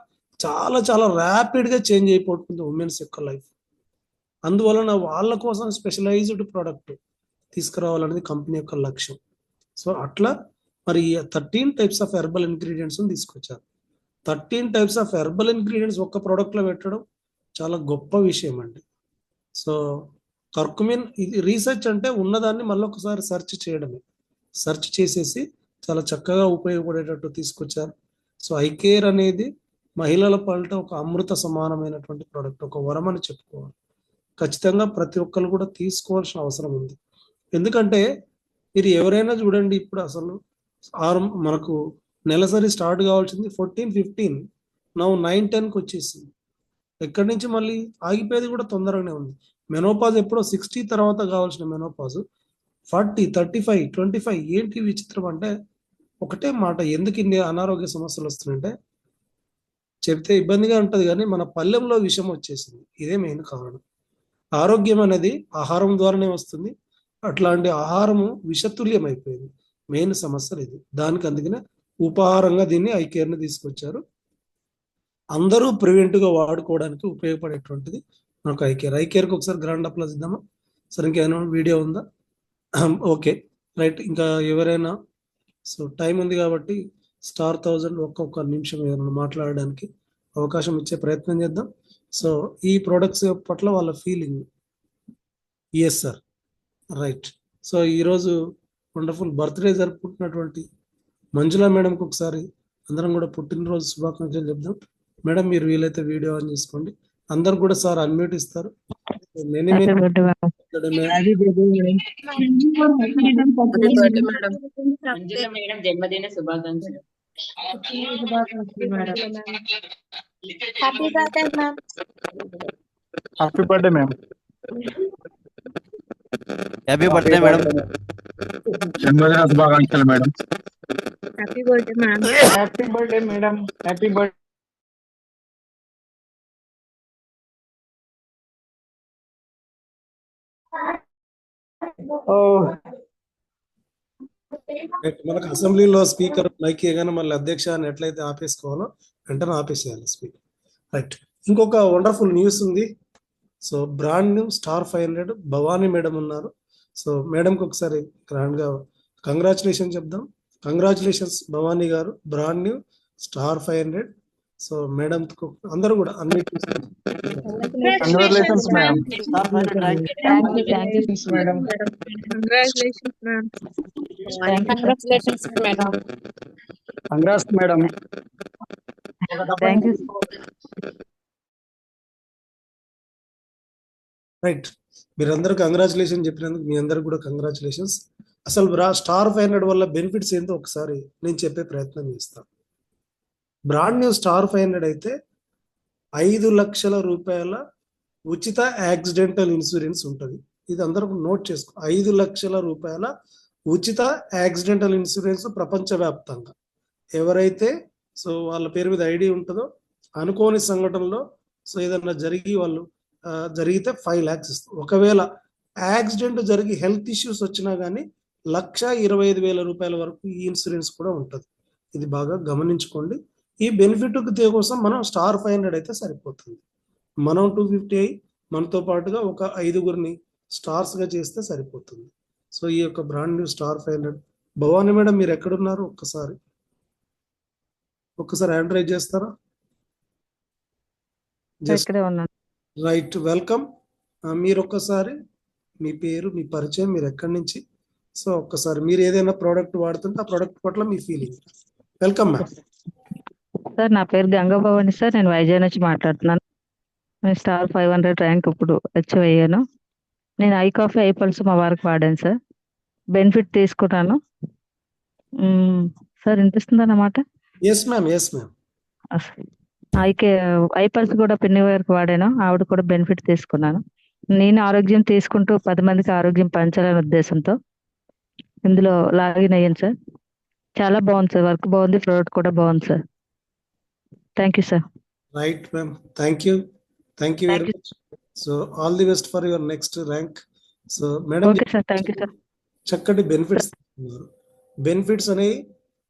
చాలా చాలా ర్యాపిడ్గా చేంజ్ అయిపోతుంది ఉమెన్స్ యొక్క లైఫ్. అందువలన వాళ్ళ కోసం స్పెషలైజ్డ్ ప్రోడక్ట్ తీసుకురావాలనేది కంపెనీ యొక్క లక్ష్యం. సో అట్లా మరి 13 types ఆఫ్ హెర్బల్ ఇంగ్రీడియంట్స్ తీసుకొచ్చారు. 13 టైప్స్ ఆఫ్ హెర్బల్ ఇంగ్రీడియంట్స్ ఒక్క ప్రోడక్ట్లో పెట్టడం చాలా గొప్ప విషయం అండి. సో కర్కుమిన్ ఇది రీసెర్చ్ అంటే ఉన్నదాన్ని మళ్ళీ ఒకసారి సెర్చ్ చేయడమే. సెర్చ్ చేసేసి చాలా చక్కగా ఉపయోగపడేటట్టు తీసుకొచ్చారు. సో ఐ కేర్ అనేది మహిళల పట్ల ఒక అమృత సమానమైనటువంటి ప్రోడక్ట్, ఒక వరం అని చెప్పుకోవాలి. ఖచ్చితంగా ప్రతి ఒక్కరు కూడా తీసుకోవాల్సిన అవసరం ఉంది. ఎందుకంటే మీరు ఎవరైనా చూడండి, ఇప్పుడు అసలు మనకు నెలసరి స్టార్ట్ కావాల్సింది 14, 15, నౌ 9, 10కి వచ్చేసింది. ఎక్కడి నుంచి మళ్ళీ ఆగిపోయేది కూడా తొందరగానే ఉంది. మెనోపాజ్ ఎప్పుడో 60 తర్వాత కావాల్సిన మెనోపాజ్ 40, 35, 25. ఏంటి విచిత్రం అంటే ఒకటే మాట, ఎందుకు ఇన్ని అనారోగ్య సమస్యలు వస్తున్నాయంటే చెప్తే ఇబ్బందిగా ఉంటుంది, కానీ మన పల్లెంలో విషం వచ్చేసింది. ఇదే మెయిన్ కారణం. ఆరోగ్యం అనేది ఆహారం ద్వారానే వస్తుంది. అట్లాంటి ఆహారము విషతుల్యం అయిపోయింది. మెయిన్ సమస్య ఇది. దానికి అందుకనే ఉపాహారంగా దీన్ని ఐ కేర్ని తీసుకొచ్చారు. అందరూ ప్రివెంటివ్గా వాడుకోవడానికి ఉపయోగపడేటువంటిది మనకు ఐ కేర్. ఐ కేర్కి ఒకసారి గ్రాండ్ అప్లాజ్ ఇద్దామా? సరే, ఇంకేమైనా వీడియో ఉందా? Okay, right. ఇంకా ఎవరైనా? సో టైం ఉంది కాబట్టి *1000 ఒక్కొక్క నిమిషం ఏదైనా మాట్లాడడానికి అవకాశం ఇచ్చే ప్రయత్నం చేద్దాం. సో ఈ ప్రొడక్ట్స్ పట్ల వాళ్ళ feeling. Yes sir, right. So ఈరోజు వండర్ఫుల్ బర్త్డే జరుపుకుంటున్నటువంటి మంజుల మేడంకి ఒకసారి అందరం కూడా పుట్టినరోజు శుభాకాంక్షలు చెప్దాం. మేడం, మీరు వీలైతే వీడియో ఆన్ చేసుకోండి. అందరు కూడా సార్ అన్మ్యూట్ ఇస్తారు. జన్మదిన శుభాకాంక్షలు. Happy birthday ma'am. Happy birthday madam. జన్మదిన శుభాకాంక్షలు madam. Happy birthday ma'am. Happy birthday madam. Happy birthday. మనకు అసెంబ్లీలో స్పీకర్ మైక్ ఏగానే మళ్ళీ అధ్యక్ష అని ఎట్లయితే ఆపేసుకోవాలో వెంటనే ఆపేసేయాలి స్పీకర్. రైట్. ఇంకొక వండర్ఫుల్ న్యూస్ ఉంది. So brand new *500 Bhavani madam ఉన్నారు. సో మేడంకి ఒకసారి గ్రాండ్ గా కంగ్రాచులేషన్ చెప్దాం. కంగ్రాచులేషన్స్ భవానీ గారు, బ్రాండ్ న్యూ *500. సో మేడం అందరూ కూడా అన్ని congratulations ma'am. Madam. Congratulations ma'am. Congratulations madam. Congrats madam. Thank you. Right. మీరందరూ కంగ్రాచులేషన్ చెప్పినందుకు మీ అందరికి కూడా కంగ్రాచులేషన్స్. అసలు *500 వల్ల బెనిఫిట్స్ ఏంటో ఒకసారి నేను చెప్పే ప్రయత్నం చేస్తాను. బ్రాండ్ న్యూ *500 అయితే 5 లక్షల రూపాయల ఉచిత యాక్సిడెంటల్ ఇన్సూరెన్స్ ఉంటుంది. ఇది అందరూ నోట్ చేసుకో. 5 లక్షల రూపాయల ఉచిత యాక్సిడెంటల్ ఇన్సూరెన్స్ ప్రపంచవ్యాప్తంగా ఎవరైతే సో వాళ్ళ పేరు మీద ఐడి ఉంటుందో అనుకోని సంఘటనలో సో ఏదన్నా జరిగితే 5 lakhs ఇస్తాం. ఒకవేళ యాక్సిడెంట్ జరిగి హెల్త్ ఇష్యూస్ వచ్చినా కానీ 1,25,000 రూపాయల వరకు ఈ ఇన్సూరెన్స్ కూడా ఉంటుంది. ఇది బాగా గమనించుకోండి. ఈ బెనిఫిట్ కోసం మనం *500 అయితే సరిపోతుంది. మనం 250 అయి మనతో పాటుగా ఒక 5గురిని స్టార్స్గా చేస్తే సరిపోతుంది. సో ఈ యొక్క బ్రాండ్ న్యూ *500. భవానీ మేడం మీరు ఎక్కడున్నారు? ఒక్కసారి హ్యాండ్ రైజ్ చేస్తారా? Right, welcome. మీరు ఒక్కసారి మీ పేరు, మీ పరిచయం, మీరు ఎక్కడి నుంచి, సో ఒక్కసారి మీరు ఏదైనా ప్రోడక్ట్ వాడుతుంటే ఆ ప్రోడక్ట్ పట్ల మీ ఫీలింగ్. Welcome ma'am. సార్, నా పేరు గంగాభవాని సార్. నేను వైజాగ్ నుంచి మాట్లాడుతున్నాను. నేను *500 ర్యాంక్ ఇప్పుడు అచీవ్ అయ్యాను. నేను ఐ కాఫీ, ఐ పల్స్ మా వారికి వాడాను సార్. బెనిఫిట్ తీసుకున్నాను సార్. వినిపిస్తుంది అన్నమాట. Yes ma'am, yes ma'am. ఐ పల్స్ కూడా పిన్ని వారికి వాడాను. ఆవిడ కూడా బెనిఫిట్ తీసుకున్నాను. నేను ఆరోగ్యం తీసుకుంటూ 10 మందికి ఆరోగ్యం పంచాలనే ఉద్దేశంతో ఇందులో లాగిన్ అయ్యాను సార్. చాలా బాగుంది సార్. వర్క్ బాగుంది, ప్రోడక్ట్ కూడా బాగుంది sir. Thank you sir. Right ma'am, thank you very much. So all the best for your next rank. So madam, okay sir, thank you sir. చక్కటి బెనిఫిట్స్ అనేవి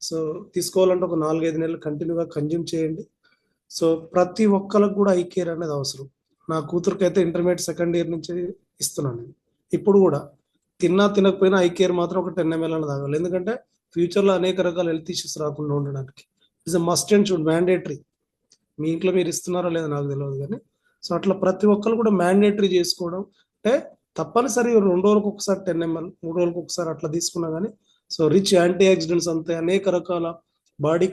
సో తీసుకోవాలంటే ఒక 4-5 నెలలు కంటిన్యూగా కన్జ్యూమ్ చేయండి. సో ప్రతి ఒక్కరికి కూడా ఐ కేర్ అనేది అవసరం. నా కూతురికి అయితే ఇంటర్మీడియట్ 2nd ఇయర్ నుంచి ఇస్తున్నాను నేను. ఇప్పుడు కూడా తిన్నా తినకపోయినా ఐ కేర్ మాత్రం ఒక 10 ml తాగాలి. ఎందుకంటే ఫ్యూచర్లో అనేక రకాల హెల్త్ ఇష్యూస్ రాకుండా ఉండడానికి. Is a must and should mandatory. మీ ఇంట్లో మీరు ఇస్తున్నారో లేదో నాకు తెలియదు కానీ, సో అట్లా ప్రతి ఒక్కరు కూడా మ్యాండేటరీ చేసుకోవడం, అంటే తప్పనిసరి 2 రోజులకు ఒకసారి 10 ml, 3 రోజులకు ఒకసారి అట్లా తీసుకున్నా కానీ, సో రిచ్ యాంటీ ఆక్సిడెంట్స్ అంతే అనేక రకాల బాడీ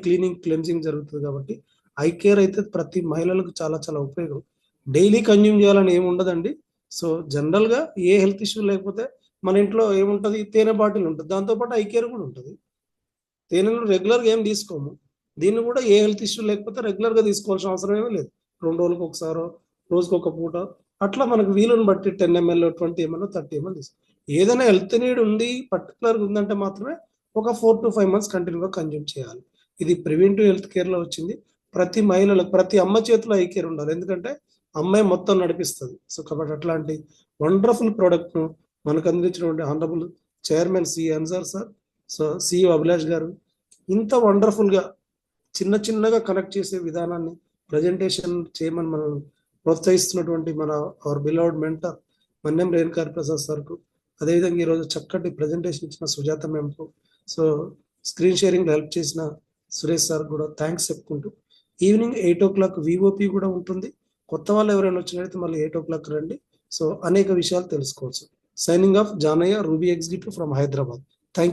క్లెన్జింగ్ జరుగుతుంది. కాబట్టి ఐ కేర్ అయితే ప్రతి మహిళలకు చాలా చాలా ఉపయోగం. డైలీ కన్జ్యూమ్ చేయాలని ఏమి ఉండదండి. సో జనరల్గా ఏ హెల్త్ ఇష్యూ లేకపోతే మన ఇంట్లో ఏముంటుంది, తేనె బాటిల్ ఉంటుంది, దాంతోపాటు ఐ కేర్ కూడా ఉంటుంది. తేనెను రెగ్యులర్గా ఏం తీసుకోము, దీన్ని కూడా ఏ హెల్త్ ఇష్యూ లేకపోతే రెగ్యులర్గా తీసుకోవాల్సిన అవసరం ఏమీ లేదు. 2 రోజులకు ఒకసారో రోజుకు ఒక పూట అట్లా మనకు వీలుని బట్టి 10 ml, 20 ml, 30 ml తీసుకో. ఏదైనా హెల్త్ నీడ్ ఉంది పర్టికులర్గా ఉందంటే మాత్రమే ఒక 4 to 5 months కంటిన్యూగా కన్జ్యూమ్ చేయాలి. ఇది ప్రివెంటివ్ హెల్త్ కేర్లో వచ్చింది. ప్రతి మహిళలకు, ప్రతి అమ్మ చేతిలో ఐ కేర్ ఉండాలి, ఎందుకంటే అమ్మాయి మొత్తం నడిపిస్తుంది. సో కాబట్టి అట్లాంటి వండర్ఫుల్ ప్రోడక్ట్ను మనకు అందించినటువంటి honourable chairman C Ansar sir, so CEO Abhilash గారు ఇంత వండర్ఫుల్గా చిన్నగా కనెక్ట్ చేసే విధానాన్ని ప్రజెంటేషన్ చేయమని మనం ప్రోత్సహిస్తున్నటువంటి మన అవర్ బిలౌడ్ మెంటర్ మన్యం రేణుకా ప్రసాద్ సార్కు, అదేవిధంగా ఈరోజు చక్కటి ప్రజెంటేషన్ ఇచ్చిన సుజాత మ్యామ్కు, సో స్క్రీన్ షేరింగ్లో హెల్ప్ చేసిన సురేష్ సార్ కూడా థ్యాంక్స్ చెప్పుకుంటూ, ఈవినింగ్ 8 o'clock విఓపి కూడా ఉంటుంది. కొత్త వాళ్ళు ఎవరైనా వచ్చినట్లయితే మళ్ళీ 8 o'clock రండి. సో అనేక విషయాలు తెలుసుకోవచ్చు. Signing off Janaiah, Ruby executive from Hyderabad.